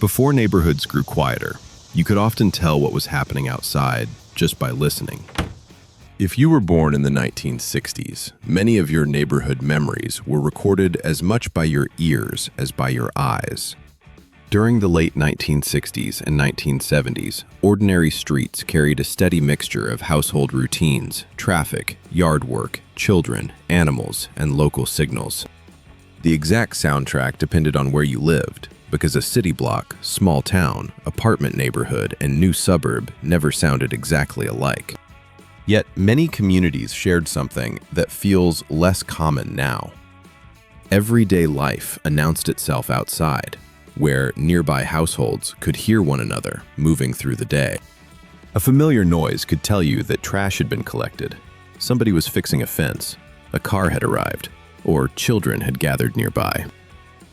Before neighborhoods grew quieter, you could often tell what was happening outside just by listening. If you were born in the 1960s, many of your neighborhood memories were recorded as much by your ears as by your eyes. During the late 1960s and 1970s, ordinary streets carried a steady mixture of household routines, traffic, yard work, children, animals, and local signals. The exact soundtrack depended on where you lived, because a city block, small town, apartment neighborhood, and new suburb never sounded exactly alike. Yet many communities shared something that feels less common now. Everyday life announced itself outside, where nearby households could hear one another moving through the day. A familiar noise could tell you that trash had been collected, somebody was fixing a fence, a car had arrived, or children had gathered nearby.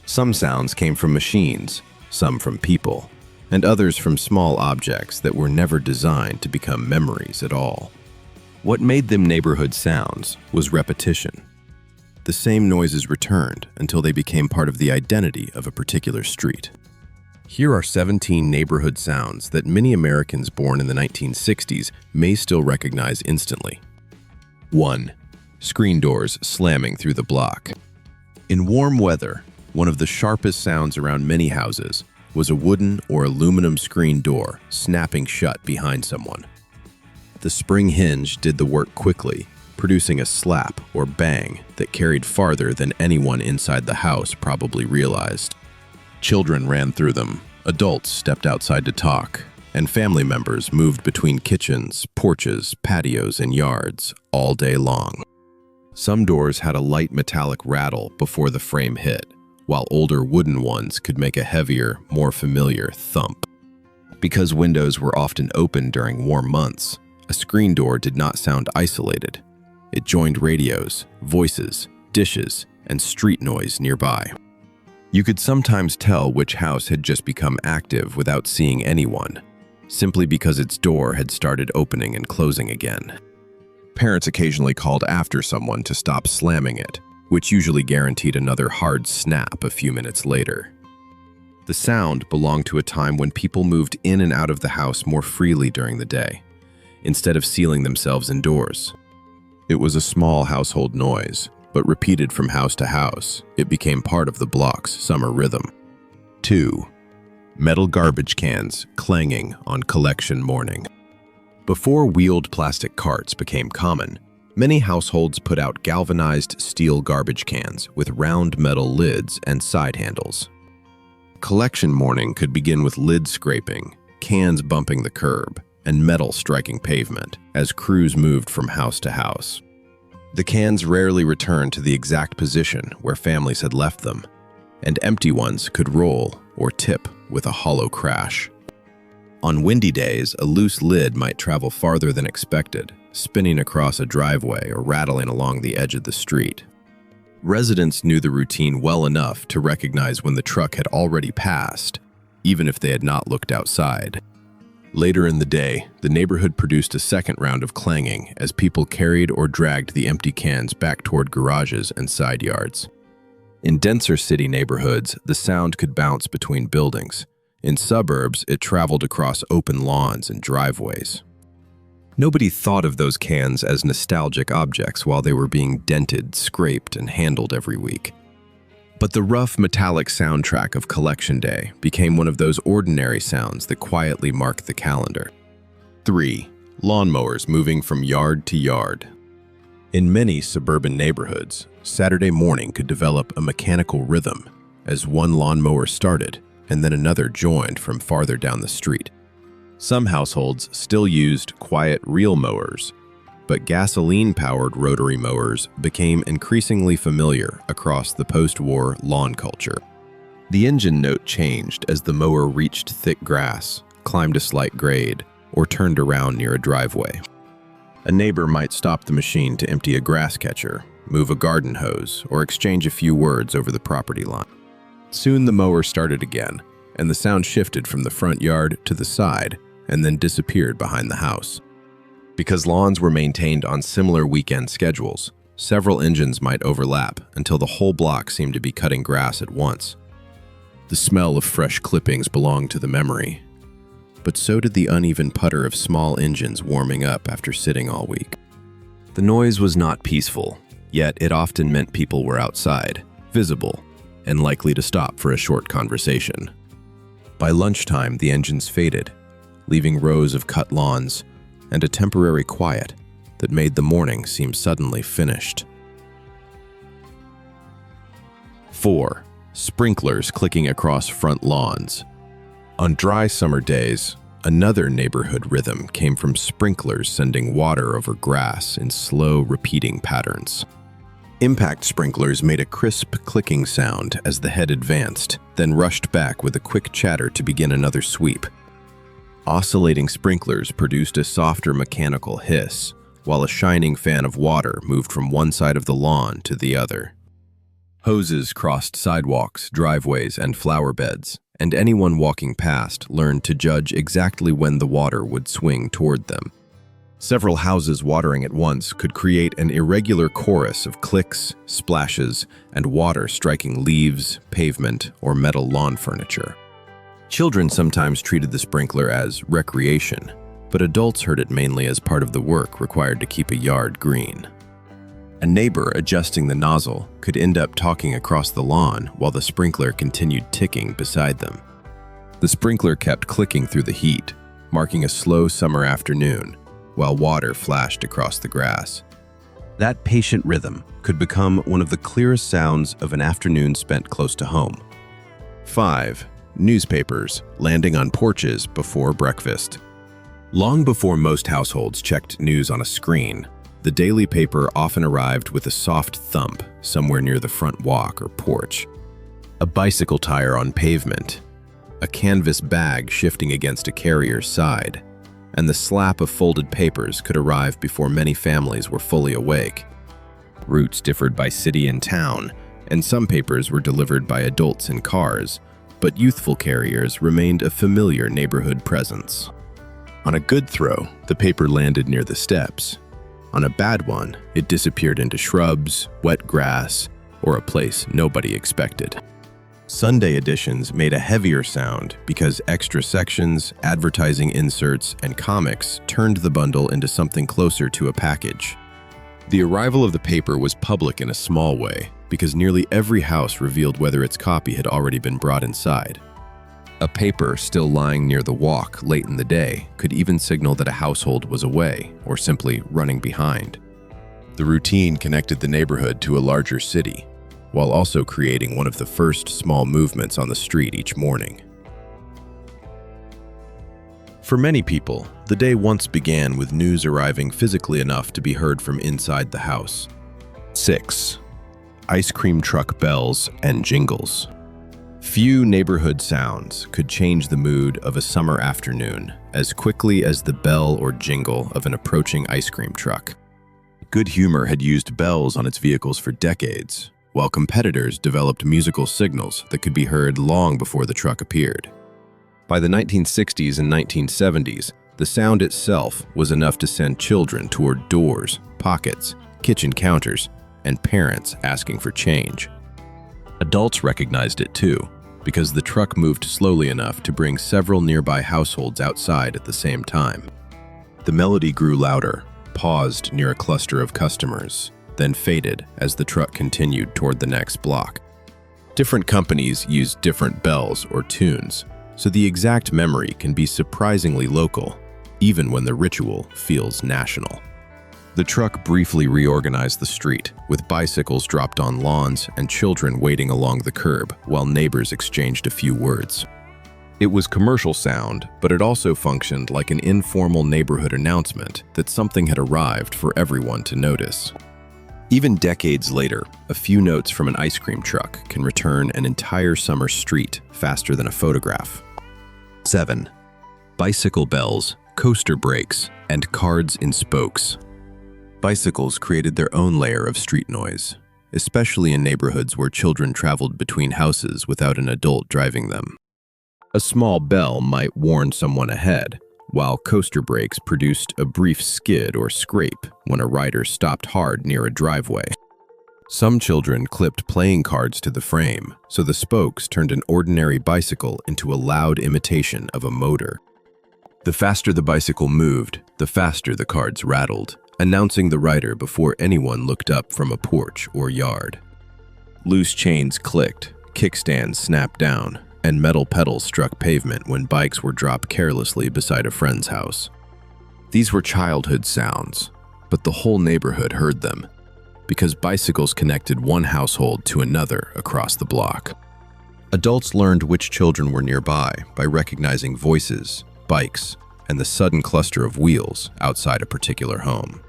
Some sounds came from machines, some from people, and others from small objects that were never designed to become memories at all. What made them neighborhood sounds was repetition. The same noises returned until they became part of the identity of a particular street. Here are 17 neighborhood sounds that many Americans born in the 1960s may still recognize instantly. 1. Screen doors slamming through the block. In warm weather, one of the sharpest sounds around many houses was a wooden or aluminum screen door snapping shut behind someone. The spring hinge did the work quickly, producing a slap or bang that carried farther than anyone inside the house probably realized. Children ran through them, adults stepped outside to talk, and family members moved between kitchens, porches, patios, and yards all day long. Some doors had a light metallic rattle before the frame hit, while older wooden ones could make a heavier, more familiar thump. Because windows were often open during warm months, a screen door did not sound isolated. It joined radios, voices, dishes, and street noise nearby. You could sometimes tell which house had just become active without seeing anyone, simply because its door had started opening and closing again. Parents occasionally called after someone to stop slamming it, which usually guaranteed another hard snap a few minutes later. The sound belonged to a time when people moved in and out of the house more freely during the day, instead of sealing themselves indoors. It was a small household noise, but repeated from house to house, it became part of the block's summer rhythm. 2. Metal garbage cans clanging on collection morning. Before wheeled plastic carts became common, many households put out galvanized steel garbage cans with round metal lids and side handles. Collection morning could begin with lid scraping, cans bumping the curb, and metal striking pavement as crews moved from house to house. The cans rarely returned to the exact position where families had left them, and empty ones could roll or tip with a hollow crash. On windy days, a loose lid might travel farther than expected, spinning across a driveway or rattling along the edge of the street. Residents knew the routine well enough to recognize when the truck had already passed, even if they had not looked outside. Later in the day, the neighborhood produced a second round of clanging as people carried or dragged the empty cans back toward garages and side yards. In denser city neighborhoods, the sound could bounce between buildings. In suburbs, it traveled across open lawns and driveways. Nobody thought of those cans as nostalgic objects while they were being dented, scraped, and handled every week. But the rough, metallic soundtrack of Collection Day became one of those ordinary sounds that quietly marked the calendar. 3. Lawnmowers moving from yard to yard. In many suburban neighborhoods, Saturday morning could develop a mechanical rhythm as one lawnmower started and then another joined from farther down the street. Some households still used quiet reel mowers, but gasoline-powered rotary mowers became increasingly familiar across the post-war lawn culture. The engine note changed as the mower reached thick grass, climbed a slight grade, or turned around near a driveway. A neighbor might stop the machine to empty a grass catcher, move a garden hose, or exchange a few words over the property line. Soon the mower started again, and the sound shifted from the front yard to the side and then disappeared behind the house. Because lawns were maintained on similar weekend schedules, several engines might overlap until the whole block seemed to be cutting grass at once. The smell of fresh clippings belonged to the memory. But so did the uneven putter of small engines warming up after sitting all week. The noise was not peaceful, yet it often meant people were outside, visible, and likely to stop for a short conversation. By lunchtime, the engines faded, leaving rows of cut lawns and a temporary quiet that made the morning seem suddenly finished. 4. Sprinklers clicking across front lawns. On dry summer days, another neighborhood rhythm came from sprinklers sending water over grass in slow, repeating patterns. Impact sprinklers made a crisp clicking sound as the head advanced, then rushed back with a quick chatter to begin another sweep. Oscillating sprinklers produced a softer mechanical hiss, while a shining fan of water moved from one side of the lawn to the other. Hoses crossed sidewalks, driveways, and flower beds, and anyone walking past learned to judge exactly when the water would swing toward them. Several houses watering at once could create an irregular chorus of clicks, splashes, and water striking leaves, pavement, or metal lawn furniture. Children sometimes treated the sprinkler as recreation, but adults heard it mainly as part of the work required to keep a yard green. A neighbor adjusting the nozzle could end up talking across the lawn while the sprinkler continued ticking beside them. The sprinkler kept clicking through the heat, marking a slow summer afternoon, while water flashed across the grass. That patient rhythm could become one of the clearest sounds of an afternoon spent close to home. 5. Newspapers landing on porches before breakfast. Long before most households checked news on a screen, the daily paper often arrived with a soft thump somewhere near the front walk or porch. A bicycle tire on pavement, a canvas bag shifting against a carrier's side, and the slap of folded papers could arrive before many families were fully awake. Routes differed by city and town, and some papers were delivered by adults in cars, but youthful carriers remained a familiar neighborhood presence. On a good throw, the paper landed near the steps. On a bad one, it disappeared into shrubs, wet grass, or a place nobody expected. Sunday editions made a heavier sound because extra sections, advertising inserts, and comics turned the bundle into something closer to a package. The arrival of the paper was public in a small way because nearly every house revealed whether its copy had already been brought inside. A paper still lying near the walk late in the day could even signal that a household was away or simply running behind. The routine connected the neighborhood to a larger city, while also creating one of the first small movements on the street each morning. For many people, the day once began with news arriving physically enough to be heard from inside the house. 6. Ice cream truck bells and jingles. Few neighborhood sounds could change the mood of a summer afternoon as quickly as the bell or jingle of an approaching ice cream truck. Good Humor had used bells on its vehicles for decades, while competitors developed musical signals that could be heard long before the truck appeared. By the 1960s and 1970s, the sound itself was enough to send children toward doors, pockets, kitchen counters, and parents asking for change. Adults recognized it too, because the truck moved slowly enough to bring several nearby households outside at the same time. The melody grew louder, paused near a cluster of customers, then faded as the truck continued toward the next block. Different companies use different bells or tunes, so the exact memory can be surprisingly local, even when the ritual feels national. The truck briefly reorganized the street, with bicycles dropped on lawns and children waiting along the curb while neighbors exchanged a few words. It was commercial sound, but it also functioned like an informal neighborhood announcement that something had arrived for everyone to notice. Even decades later, a few notes from an ice cream truck can return an entire summer street faster than a photograph. 7. Bicycle bells, coaster brakes, and cards in spokes. Bicycles created their own layer of street noise, especially in neighborhoods where children traveled between houses without an adult driving them. A small bell might warn someone ahead, while coaster brakes produced a brief skid or scrape when a rider stopped hard near a driveway. Some children clipped playing cards to the frame, so the spokes turned an ordinary bicycle into a loud imitation of a motor. The faster the bicycle moved, the faster the cards rattled, announcing the rider before anyone looked up from a porch or yard. Loose chains clicked, kickstands snapped down, and metal pedals struck pavement when bikes were dropped carelessly beside a friend's house. These were childhood sounds, but the whole neighborhood heard them, because bicycles connected one household to another across the block. Adults learned which children were nearby by recognizing voices, bikes, and the sudden cluster of wheels outside a particular home.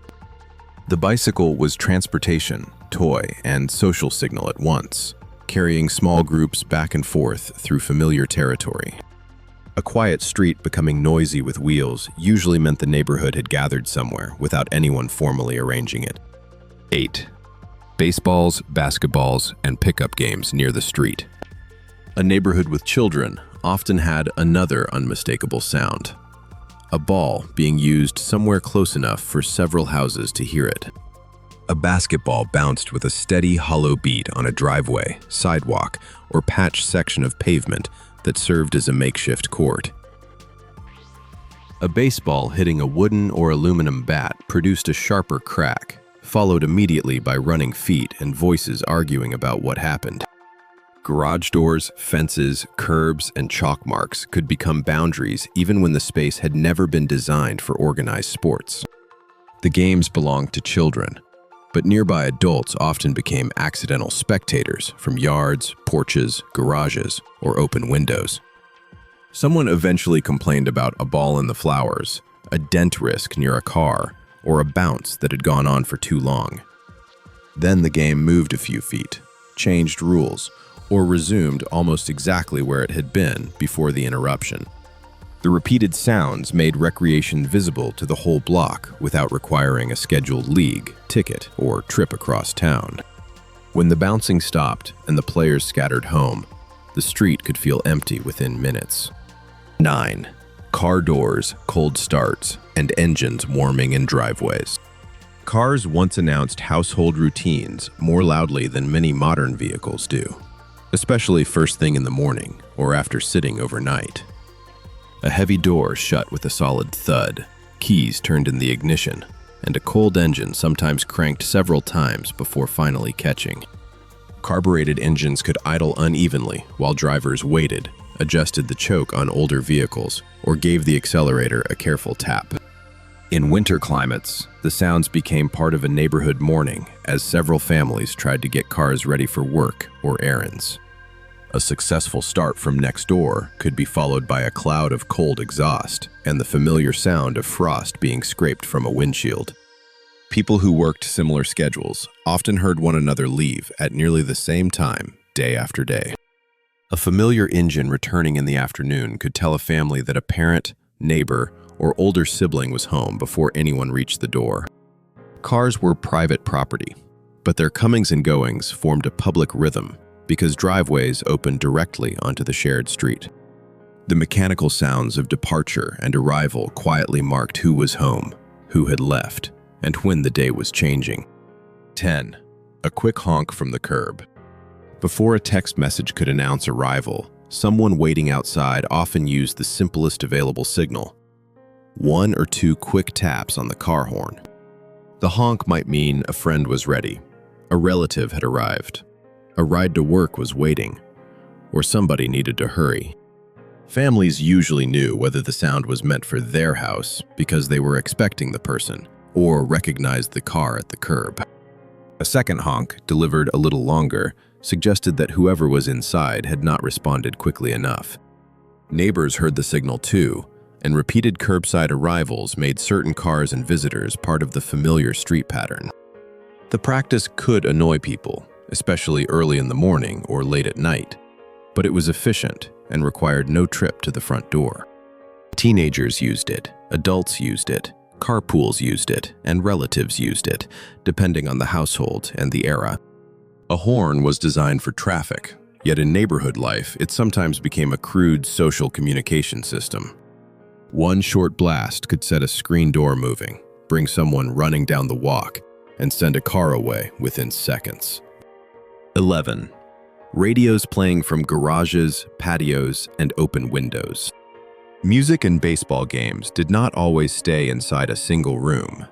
The bicycle was transportation, toy, and social signal at once, carrying small groups back and forth through familiar territory. A quiet street becoming noisy with wheels usually meant the neighborhood had gathered somewhere without anyone formally arranging it. 8. Baseballs, basketballs, and pickup games near the street. A neighborhood with children often had another unmistakable sound. A ball being used somewhere close enough for several houses to hear it. A basketball bounced with a steady, hollow beat on a driveway, sidewalk, or patched section of pavement that served as a makeshift court. A baseball hitting a wooden or aluminum bat produced a sharper crack, followed immediately by running feet and voices arguing about what happened. Garage doors, fences, curbs, and chalk marks could become boundaries even when the space had never been designed for organized sports. The games belonged to children, but nearby adults often became accidental spectators from yards, porches, garages, or open windows. Someone eventually complained about a ball in the flowers, a dent risk near a car, or a bounce that had gone on for too long. Then the game moved a few feet, changed rules, or resumed almost exactly where it had been before the interruption. The repeated sounds made recreation visible to the whole block without requiring a scheduled league, ticket, or trip across town. When the bouncing stopped and the players scattered home, the street could feel empty within minutes. 9. Car doors, cold starts, and engines warming in driveways. Cars once announced household routines more loudly than many modern vehicles do, especially first thing in the morning or after sitting overnight. A heavy door shut with a solid thud, keys turned in the ignition, and a cold engine sometimes cranked several times before finally catching. Carbureted engines could idle unevenly while drivers waited, adjusted the choke on older vehicles, or gave the accelerator a careful tap. In winter climates, the sounds became part of a neighborhood morning as several families tried to get cars ready for work or errands. A successful start from next door could be followed by a cloud of cold exhaust and the familiar sound of frost being scraped from a windshield. People who worked similar schedules often heard one another leave at nearly the same time, day after day. A familiar engine returning in the afternoon could tell a family that a parent, neighbor, or older sibling was home before anyone reached the door. Cars were private property, but their comings and goings formed a public rhythm because driveways opened directly onto the shared street. The mechanical sounds of departure and arrival quietly marked who was home, who had left, and when the day was changing. 10. A quick honk from the curb. Before a text message could announce arrival, someone waiting outside often used the simplest available signal: 1 or 2 quick taps on the car horn. The honk might mean a friend was ready, a relative had arrived, a ride to work was waiting, or somebody needed to hurry. Families usually knew whether the sound was meant for their house because they were expecting the person or recognized the car at the curb. A second honk, delivered a little longer, suggested that whoever was inside had not responded quickly enough. Neighbors heard the signal too, and repeated curbside arrivals made certain cars and visitors part of the familiar street pattern. The practice could annoy people, especially early in the morning or late at night, but it was efficient and required no trip to the front door. Teenagers used it, adults used it, carpools used it, and relatives used it, depending on the household and the era. A horn was designed for traffic, yet in neighborhood life, it sometimes became a crude social communication system. One short blast could set a screen door moving, bring someone running down the walk, and send a car away within seconds, 11. Radios playing from garages, patios, and open windows. Music and baseball games did not always stay inside a single room.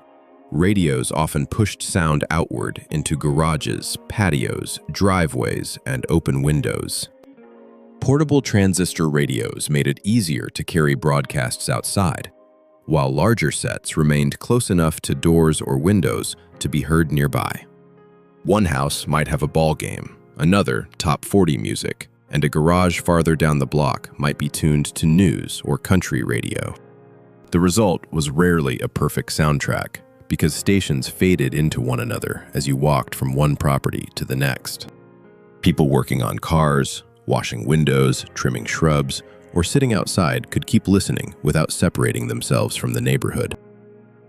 Radios often pushed sound outward into garages, patios, driveways, and open windows. Portable transistor radios made it easier to carry broadcasts outside, while larger sets remained close enough to doors or windows to be heard nearby. One house might have a ball game, another top 40 music, and a garage farther down the block might be tuned to news or country radio. The result was rarely a perfect soundtrack, because stations faded into one another as you walked from one property to the next. People working on cars, washing windows, trimming shrubs, or sitting outside could keep listening without separating themselves from the neighborhood.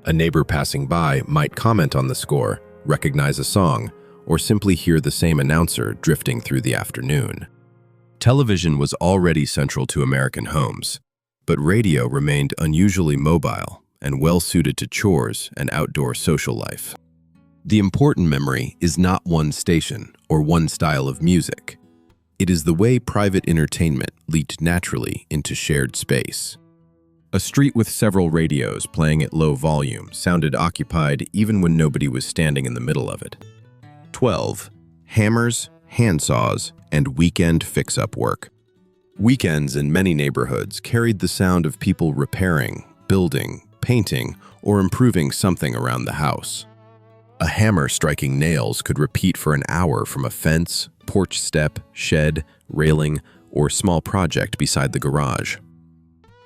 A neighbor passing by might comment on the score, recognize a song, or simply hear the same announcer drifting through the afternoon. Television was already central to American homes, but radio remained unusually mobile and well-suited to chores and outdoor social life. The important memory is not one station or one style of music. It is the way private entertainment leaked naturally into shared space. A street with several radios playing at low volume sounded occupied even when nobody was standing in the middle of it. 12. Hammers, handsaws, and weekend fix-up work. Weekends in many neighborhoods carried the sound of people repairing, building, painting, or improving something around the house. A hammer striking nails could repeat for an hour from a fence, porch step, shed, railing, or small project beside the garage.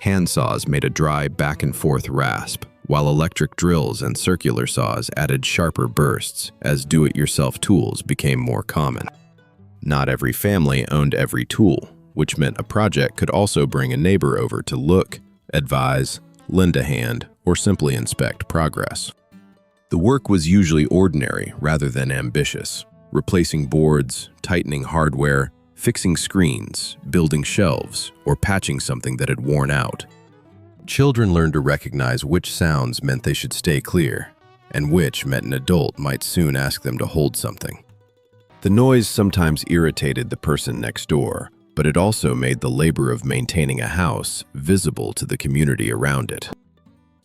Handsaws made a dry back-and-forth rasp, while electric drills and circular saws added sharper bursts as do-it-yourself tools became more common. Not every family owned every tool, which meant a project could also bring a neighbor over to look, advise, lend a hand, or simply inspect progress. The work was usually ordinary rather than ambitious, replacing boards, tightening hardware, fixing screens, building shelves, or patching something that had worn out. Children learned to recognize which sounds meant they should stay clear, and which meant an adult might soon ask them to hold something. The noise sometimes irritated the person next door, but it also made the labor of maintaining a house visible to the community around it.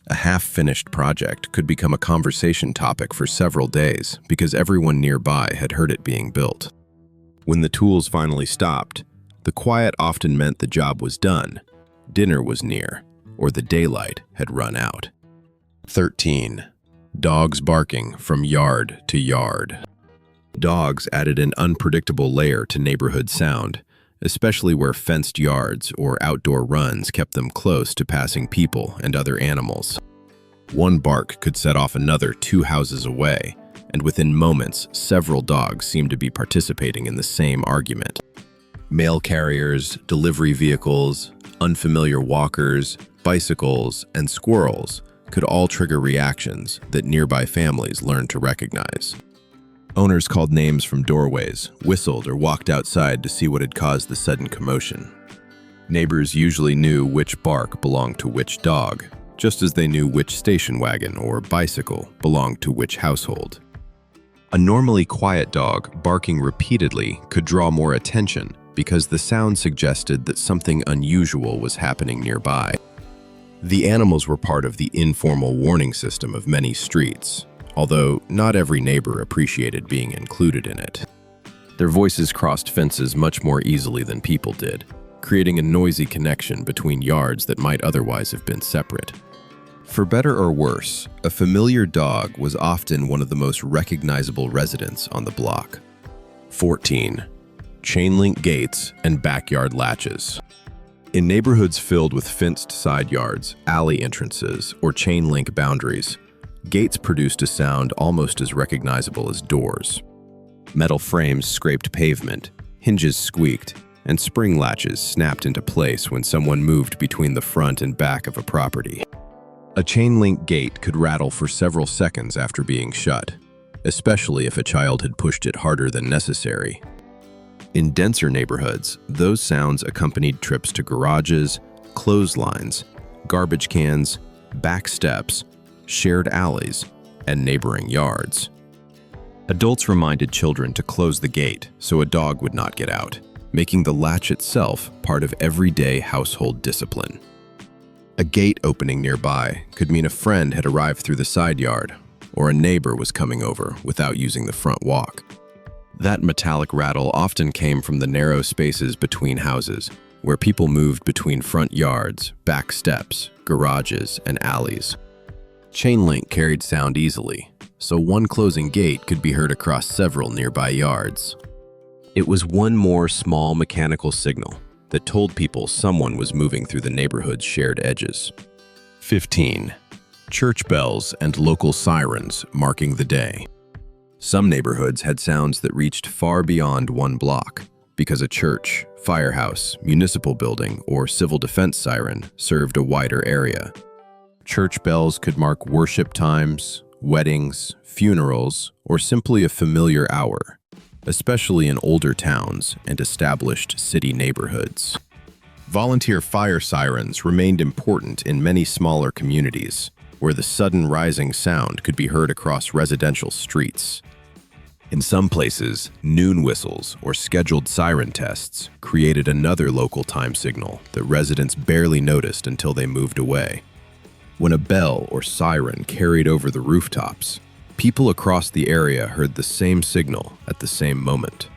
A half-finished project could become a conversation topic for several days because everyone nearby had heard it being built. When the tools finally stopped, the quiet often meant the job was done, dinner was near, or the daylight had run out. 13. Dogs barking from yard to yard. Dogs added an unpredictable layer to neighborhood sound, especially where fenced yards or outdoor runs kept them close to passing people and other animals. One bark could set off another 2 houses away, and within moments, several dogs seemed to be participating in the same argument. Mail carriers, delivery vehicles, unfamiliar walkers, bicycles, and squirrels could all trigger reactions that nearby families learned to recognize. Owners called names from doorways, whistled, or walked outside to see what had caused the sudden commotion. Neighbors usually knew which bark belonged to which dog, just as they knew which station wagon or bicycle belonged to which household. A normally quiet dog barking repeatedly could draw more attention because the sound suggested that something unusual was happening nearby. The animals were part of the informal warning system of many streets, although not every neighbor appreciated being included in it. Their voices crossed fences much more easily than people did, creating a noisy connection between yards that might otherwise have been separate. For better or worse, a familiar dog was often one of the most recognizable residents on the block. 14. Chain-link gates and backyard latches. In neighborhoods filled with fenced side yards, alley entrances, or chain-link boundaries, gates produced a sound almost as recognizable as doors. Metal frames scraped pavement, hinges squeaked, and spring latches snapped into place when someone moved between the front and back of a property. A chain-link gate could rattle for several seconds after being shut, especially if a child had pushed it harder than necessary. In denser neighborhoods, those sounds accompanied trips to garages, clotheslines, garbage cans, back steps, shared alleys, and neighboring yards. Adults reminded children to close the gate so a dog would not get out, making the latch itself part of everyday household discipline. A gate opening nearby could mean a friend had arrived through the side yard, or a neighbor was coming over without using the front walk. That metallic rattle often came from the narrow spaces between houses, where people moved between front yards, back steps, garages, and alleys. Chain link carried sound easily, so one closing gate could be heard across several nearby yards. It was one more small mechanical signal that told people someone was moving through the neighborhood's shared edges. 15. Church bells and local sirens marking the day. Some neighborhoods had sounds that reached far beyond one block, because a church, firehouse, municipal building, or civil defense siren served a wider area. Church bells could mark worship times, weddings, funerals, or simply a familiar hour, especially in older towns and established city neighborhoods. Volunteer fire sirens remained important in many smaller communities, where the sudden rising sound could be heard across residential streets. In some places, noon whistles or scheduled siren tests created another local time signal that residents barely noticed until they moved away. When a bell or siren carried over the rooftops, people across the area heard the same signal at the same moment.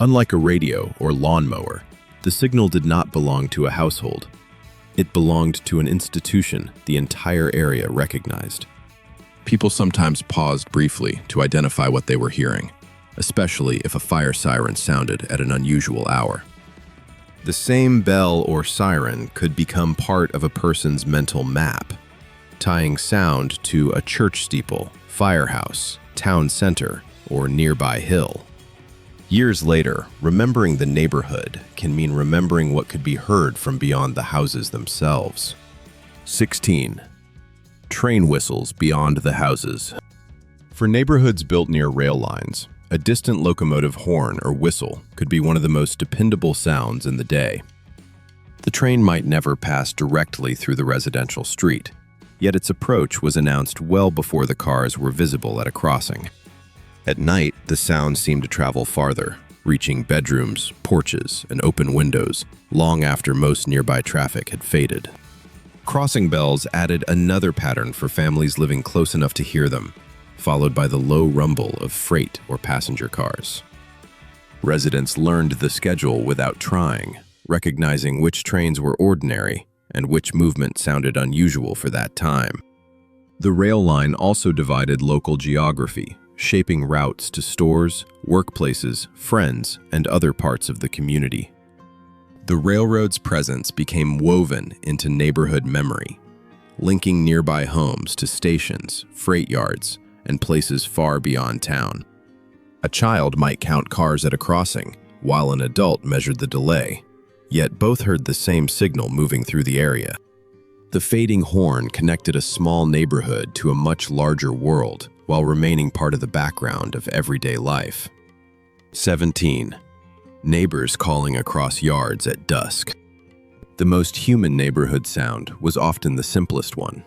Unlike a radio or lawnmower, the signal did not belong to a household. It belonged to an institution the entire area recognized. People sometimes paused briefly to identify what they were hearing, especially if a fire siren sounded at an unusual hour. The same bell or siren could become part of a person's mental map, tying sound to a church steeple, firehouse, town center, or nearby hill. Years later, remembering the neighborhood can mean remembering what could be heard from beyond the houses themselves. 16. Train whistles beyond the houses. For neighborhoods built near rail lines, a distant locomotive horn or whistle could be one of the most dependable sounds in the day. The train might never pass directly through the residential street, yet its approach was announced well before the cars were visible at a crossing. At night, the sound seemed to travel farther, reaching bedrooms, porches, and open windows long after most nearby traffic had faded. Crossing bells added another pattern for families living close enough to hear them, followed by the low rumble of freight or passenger cars. Residents learned the schedule without trying, recognizing which trains were ordinary and which movement sounded unusual for that time. The rail line also divided local geography, shaping routes to stores, workplaces, friends, and other parts of the community. The railroad's presence became woven into neighborhood memory, linking nearby homes to stations, freight yards, and places far beyond town. A child might count cars at a crossing, while an adult measured the delay, yet both heard the same signal moving through the area. The fading horn connected a small neighborhood to a much larger world, while remaining part of the background of everyday life. 17. Neighbors calling across yards at dusk. The most human neighborhood sound was often the simplest one.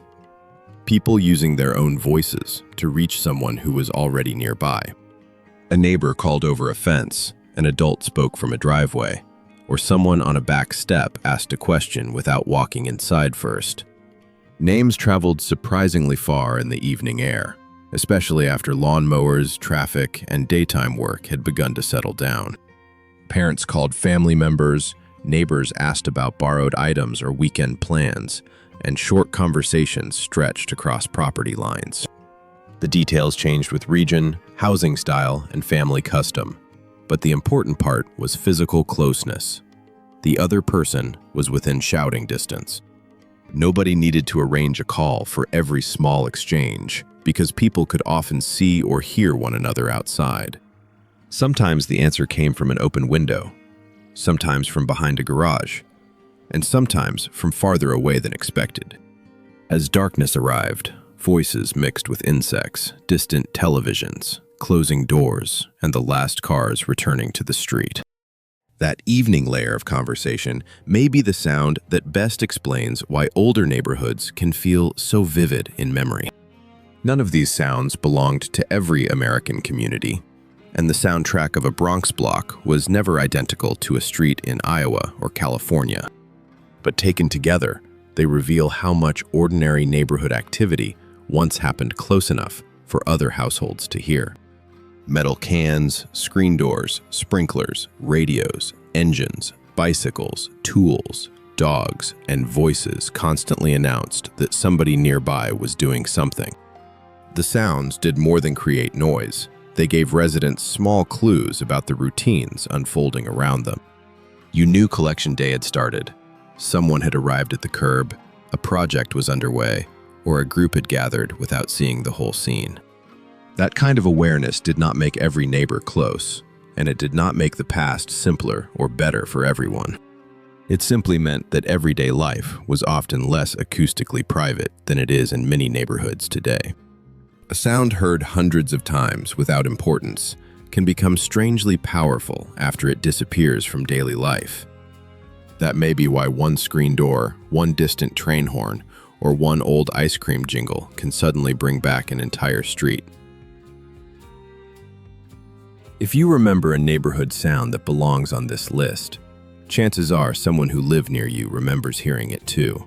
People using their own voices to reach someone who was already nearby. A neighbor called over a fence, an adult spoke from a driveway, or someone on a back step asked a question without walking inside first. Names traveled surprisingly far in the evening air, especially after lawnmowers, traffic, and daytime work had begun to settle down. Parents called family members, neighbors asked about borrowed items or weekend plans, and short conversations stretched across property lines. The details changed with region, housing style, and family custom, but the important part was physical closeness. The other person was within shouting distance. Nobody needed to arrange a call for every small exchange, because people could often see or hear one another outside. Sometimes the answer came from an open window, sometimes from behind a garage, and sometimes from farther away than expected. As darkness arrived, voices mixed with insects, distant televisions, closing doors, and the last cars returning to the street. That evening layer of conversation may be the sound that best explains why older neighborhoods can feel so vivid in memory. None of these sounds belonged to every American community, and the soundtrack of a Bronx block was never identical to a street in Iowa or California. But taken together, they reveal how much ordinary neighborhood activity once happened close enough for other households to hear. Metal cans, screen doors, sprinklers, radios, engines, bicycles, tools, dogs, and voices constantly announced that somebody nearby was doing something. The sounds did more than create noise. They gave residents small clues about the routines unfolding around them. You knew collection day had started. Someone had arrived at the curb, a project was underway, or a group had gathered without seeing the whole scene. That kind of awareness did not make every neighbor close, and it did not make the past simpler or better for everyone. It simply meant that everyday life was often less acoustically private than it is in many neighborhoods today. A sound heard hundreds of times without importance can become strangely powerful after it disappears from daily life. That may be why one screen door, one distant train horn, or one old ice cream jingle can suddenly bring back an entire street. If you remember a neighborhood sound that belongs on this list, chances are someone who lived near you remembers hearing it too.